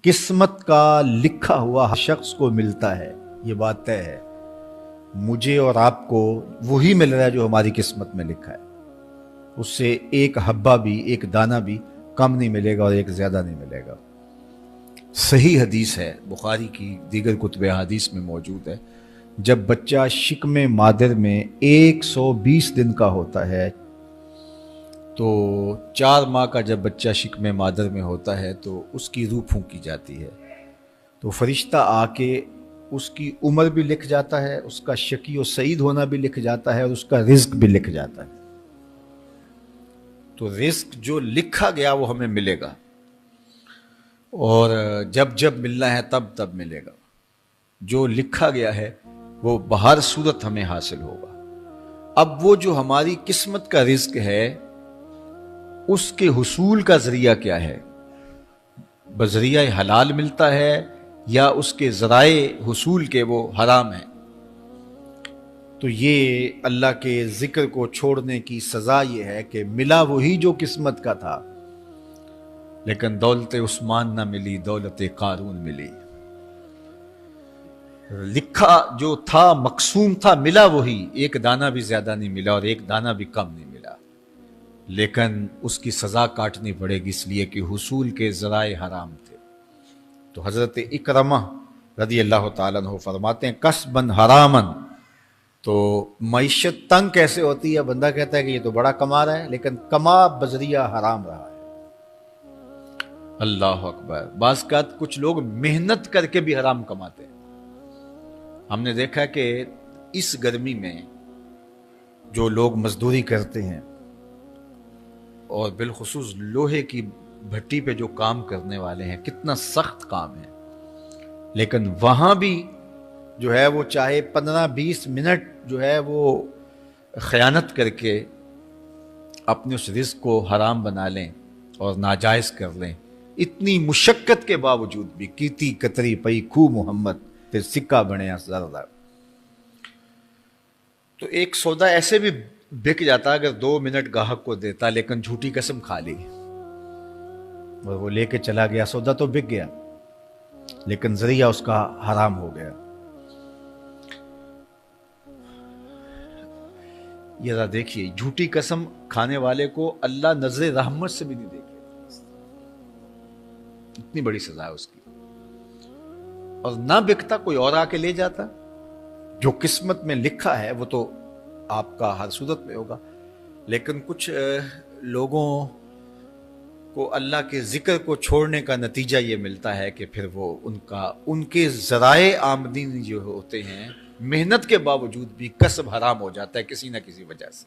قسمت کا لکھا ہوا ہر شخص کو ملتا ہے، یہ بات طے ہے۔ مجھے اور آپ کو وہی مل رہا ہے جو ہماری قسمت میں لکھا ہے، اس سے ایک حبہ بھی، ایک دانہ بھی کم نہیں ملے گا اور ایک زیادہ نہیں ملے گا۔ صحیح حدیث ہے، بخاری کی دیگر کتب حدیث میں موجود ہے، جب بچہ شکم مادر میں 120 دن کا ہوتا ہے تو 4 ماہ کا جب بچہ شکم مادر میں ہوتا ہے تو اس کی روح پھونکی جاتی ہے، تو فرشتہ آ کے اس کی عمر بھی لکھ جاتا ہے، اس کا شقی و سعید ہونا بھی لکھ جاتا ہے، اور اس کا رزق بھی لکھ جاتا ہے۔ تو رزق جو لکھا گیا وہ ہمیں ملے گا، اور جب جب ملنا ہے تب تب ملے گا۔ جو لکھا گیا ہے وہ بہر صورت ہمیں حاصل ہوگا۔ اب وہ جو ہماری قسمت کا رزق ہے اس کے حصول کا ذریعہ کیا ہے؟ بذریعہ حلال ملتا ہے یا اس کے ذرائع حصول کے وہ حرام ہیں؟ تو یہ اللہ کے ذکر کو چھوڑنے کی سزا یہ ہے کہ ملا وہی جو قسمت کا تھا، لیکن دولت عثمان نہ ملی، دولت قارون ملی۔ لکھا جو تھا، مقسوم تھا، ملا وہی، ایک دانہ بھی زیادہ نہیں ملا اور ایک دانہ بھی کم نہیں ملا، لیکن اس کی سزا کاٹنی پڑے گی، اس لیے کہ حصول کے ذرائع حرام تھے۔ تو حضرت اکرمہ رضی اللہ تعالیٰ عنہ فرماتے ہیں کسبن حرامن، تو معیشت تنگ کیسے ہوتی ہے؟ بندہ کہتا ہے کہ یہ تو بڑا کما رہا ہے لیکن کما بذریعہ حرام رہا ہے۔ اللہ اکبر۔ بعض اوقات کچھ لوگ محنت کر کے بھی حرام کماتے ہیں۔ ہم نے دیکھا کہ اس گرمی میں جو لوگ مزدوری کرتے ہیں اور بالخصوص لوہے کی بھٹی پہ جو کام کرنے والے ہیں، کتنا سخت کام ہے، لیکن وہاں بھی جو ہے وہ چاہے 15-20 منٹ جو ہے وہ خیانت کر کے اپنے اس رزق کو حرام بنا لیں اور ناجائز کر لیں، اتنی مشقت کے باوجود بھی۔ کیتی کتری پئی کھو محمد پھر سکہ بنیا زردہ۔ تو ایک سودا ایسے بھی بک جاتا اگر 2 منٹ گاہک کو دیتا، لیکن جھوٹی قسم کھا لی اور وہ لے کے چلا گیا، سودا تو بک گیا لیکن ذریعہ اس کا حرام ہو گیا۔ یہ ذرا دیکھیے، جھوٹی قسم کھانے والے کو اللہ نظر رحمت سے بھی نہیں دیکھے، اتنی بڑی سزا ہے اس کی، اور نہ بکتا کوئی اور آ کے لے جاتا۔ جو قسمت میں لکھا ہے وہ تو آپ کا ہر صورت میں ہوگا، لیکن کچھ لوگوں کو اللہ کے ذکر کو چھوڑنے کا نتیجہ یہ ملتا ہے کہ پھر وہ ان کے ذرائع آمدنی جو ہوتے ہیں، محنت کے باوجود بھی کسب حرام ہو جاتا ہے کسی نہ کسی وجہ سے۔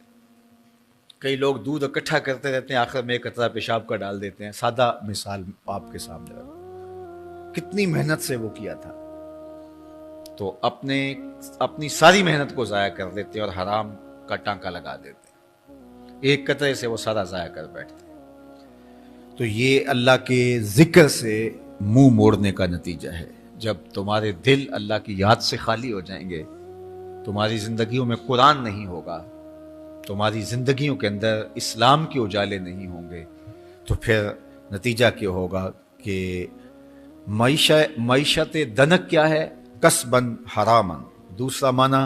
کئی لوگ دودھ اکٹھا کرتے رہتے ہیں، آخر میں ایک قطرہ پیشاب کا ڈال دیتے ہیں۔ سادہ مثال آپ کے سامنے رکھوں، کتنی محنت سے وہ کیا تھا، تو اپنی ساری محنت کو ضائع کر دیتے ہیں اور حرام کا ٹانکا لگا دیتے ہیں، ایک قطرے سے وہ سارا ضائع کر بیٹھتے ہیں۔ تو یہ اللہ کے ذکر سے منہ موڑنے کا نتیجہ ہے۔ جب تمہارے دل اللہ کی یاد سے خالی ہو جائیں گے، تمہاری زندگیوں میں قرآن نہیں ہوگا، تمہاری زندگیوں کے اندر اسلام کے اجالے نہیں ہوں گے، تو پھر نتیجہ کیا ہوگا کہ معیشت دنک کیا ہے؟ کسبن حرامن۔ دوسرا معنی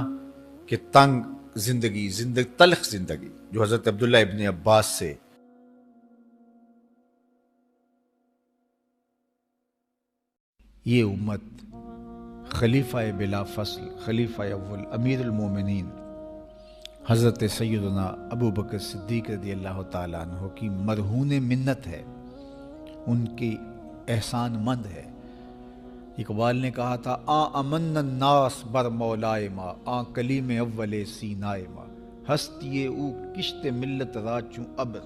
کہ تنگ زندگی، تلخ زندگی، جو حضرت عبداللہ ابن عباس سے یہ امت خلیفہ بلا فصل، خلیفہ اول، امیر المومنین حضرت سیدنا ابو بکر صدیق رضی اللہ تعالیٰ عنہ کی مرہون منت ہے، ان کی احسان مند ہے۔ اقبال نے کہا تھا امن الناس بر مولائے ما، کلیم اول سینائے ما، ہستی او کشت ملت راچوں ابر،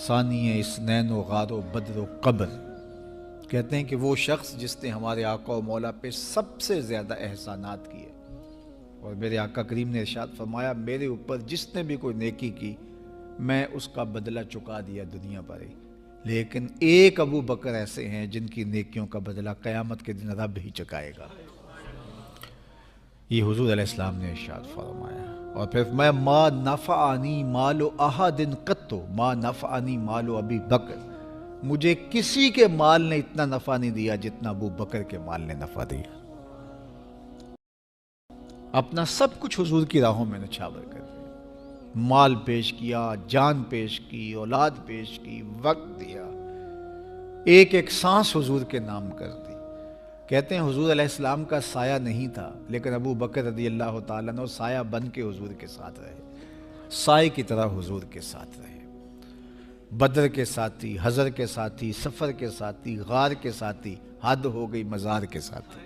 ثانی اسنین و غار و بدر و قبر۔ کہتے ہیں کہ وہ شخص جس نے ہمارے آقا و مولا پہ سب سے زیادہ احسانات کیے، اور میرے آقا کریم نے ارشاد فرمایا میرے اوپر جس نے بھی کوئی نیکی کی میں اس کا بدلہ چکا دیا دنیا پر ہی، لیکن ایک ابو بکر ایسے ہیں جن کی نیکیوں کا بدلہ قیامت کے دن رب ہی چکائے گا۔ یہ حضور علیہ السلام نے ارشاد فرمایا، اور پھر میں ما نفعنی مال احد قط، ما نفعنی مال ابی بکر، مجھے کسی کے مال نے اتنا نفع نہیں دیا جتنا ابو بکر کے مال نے نفع دیا. اپنا سب کچھ حضور کی راہوں میں نچھاور کر دیا. مال پیش کیا، جان پیش کی، اولاد پیش کی، وقت دیا، ایک ایک سانس حضور کے نام کر دی. کہتے ہیں حضور علیہ السلام کا سایہ نہیں تھا، لیکن ابو بکر رضی اللہ تعالیٰ عنہ سایہ بن کے حضور کے ساتھ رہے، سائے کی طرح حضور کے ساتھ رہے. بدر کے ساتھی، حضر کے ساتھی، سفر کے ساتھی، غار کے ساتھی، حد ہو گئی مزار کے ساتھی.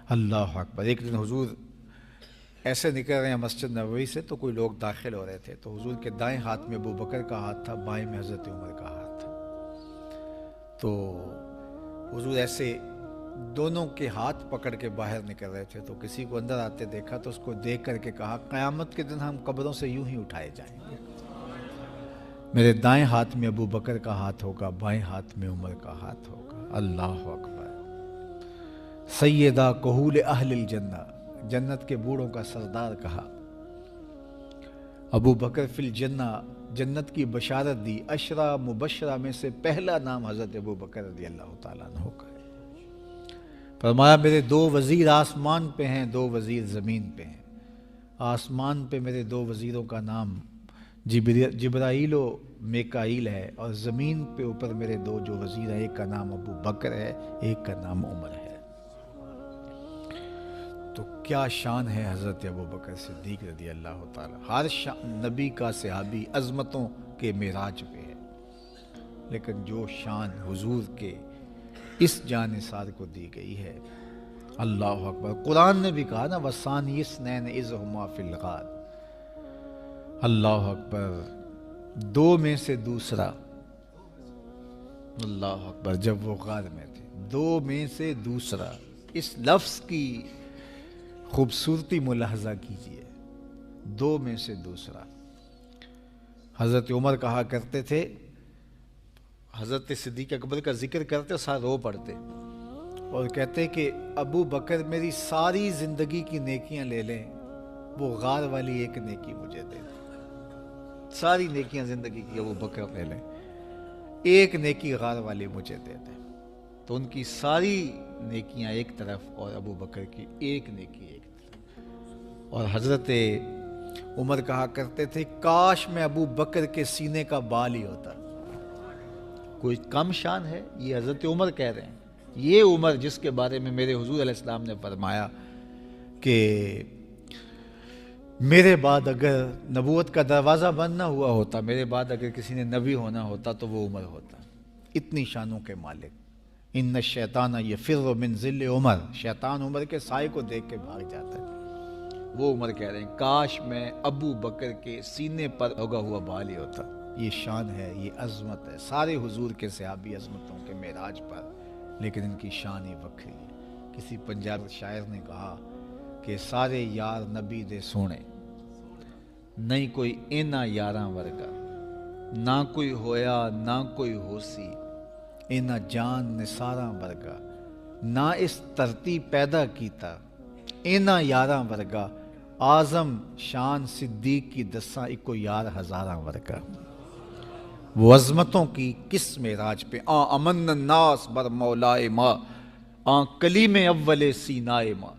اللہ اکبر. ایک دن حضور ایسے نکل رہے ہیں مسجد نبوی سے تو کوئی لوگ داخل ہو رہے تھے، تو حضور کے دائیں ہاتھ میں ابو بکر کا ہاتھ تھا، بائیں میں حضرت عمر کا ہاتھ تھا. تو حضور ایسے دونوں کے ہاتھ پکڑ کے باہر نکل رہے تھے، تو کسی کو اندر آتے دیکھا تو اس کو دیکھ کر کے کہا قیامت کے دن ہم قبروں سے یوں ہی اٹھائے جائیں گے، میرے دائیں ہاتھ میں ابو بکر کا ہاتھ ہوگا، بائیں ہاتھ میں عمر کا ہاتھ ہوگا. اللہ اکبر. سیدہ کہول اہل الجنہ، جنت کے بوڑھوں کا سردار کہا. ابو بکر فی الجنہ، جنت کی بشارت دی. عشرہ مبشرہ میں سے پہلا نام حضرت ابو بکر رضی اللہ تعالیٰ عنہ کا ہے. فرمایا میرے 2 وزیر آسمان پہ ہیں، 2 وزیر زمین پہ ہیں. آسمان پہ میرے 2 وزیروں کا نام جبرائیل و میکائیل ہے، اور زمین پہ اوپر میرے 2 جو وزیر ہیں، ایک کا نام ابو بکر ہے، ایک کا نام عمر ہے. تو کیا شان ہے حضرت ابو بکر صدیق رضی اللہ تعالیٰ. ہر نبی کا صحابی عظمتوں کے معراج پہ ہے، لیکن جو شان حضور کے اس جان نثار کو دی گئی ہے، اللہ اکبر. قرآن نے بھی کہا نا وَثَانِيَ اثْنَيْنِ إِذْ هُمَا فِي الْغَارِ. اللہ اکبر. 2 میں سے دوسرا، اللہ اکبر، جب وہ غار میں تھے، 2 میں سے دوسرا. اس لفظ کی خوبصورتی ملاحظہ کیجئے، 2 میں سے دوسرا. حضرت عمر کہا کرتے تھے، حضرت صدیق اکبر کا ذکر کرتے ساتھ رو پڑتے اور کہتے کہ ابو بکر میری ساری زندگی کی نیکیاں لے لیں، وہ غار والی ایک نیکی مجھے دے دیں. ساری نیکیاں زندگی کی ابو بکر لے لیں، ایک نیکی غار والی مجھے دے دیں. تو ان کی ساری نیکیاں ایک طرف اور ابو بکر کی ایک نیکی ایک طرف. اور حضرت عمر کہا کرتے تھے کاش میں ابو بکر کے سینے کا بال ہی ہوتا. کوئی کم شان ہے؟ یہ حضرت عمر کہہ رہے ہیں. یہ عمر جس کے بارے میں میرے حضور علیہ السلام نے فرمایا کہ میرے بعد اگر نبوت کا دروازہ بند نہ ہوا ہوتا، میرے بعد اگر کسی نے نبی ہونا ہوتا تو وہ عمر ہوتا. اتنی شانوں کے مالک. ان الشیطان یفر من ظل عمر، شیطان عمر کے سائے کو دیکھ کے بھاگ جاتا ہے. وہ عمر کہہ رہے ہیں کاش میں ابو بکر کے سینے پر لگا ہوا بال ہی ہوتا. یہ شان ہے، یہ عظمت ہے. سارے حضور کے صحابی عظمتوں کے معراج پر، لیکن ان کی شان ہی وکری ہے. کسی پنجاب شاعر نے کہا کہ سارے یار نبی دے سونے، نہیں کوئی اینا یاراں ورگا، نہ کوئی ہویا نہ کوئی ہوسی، اینا جان نثاراں ورگا، نہ اس دھرتی پیدا کیتا، اینا یاراں ورگا، اعظم شان صدیق کی دساں اکو یار ہزاراں ورگا. وہ عظمتوں کی کس معراج پہ امن الناس بر مولائے ماں، کلیم اول سینائے ماں،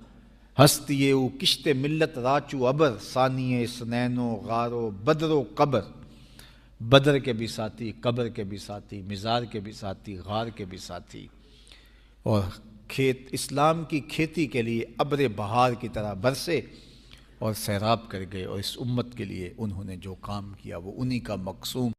ہستی او کشت ملت راچو ابر، ثانی سنین و غار و بدر و قبر. بدر کے بھی ساتھی، قبر کے بھی ساتھی، مزار کے بھی ساتھی، غار کے بھی ساتھی. اور اسلام کی کھیتی کے لیے ابر بہار کی طرح برسے اور سیراب کر گئے. اور اس امت کے لیے انہوں نے جو کام کیا وہ انہی کا مقصوم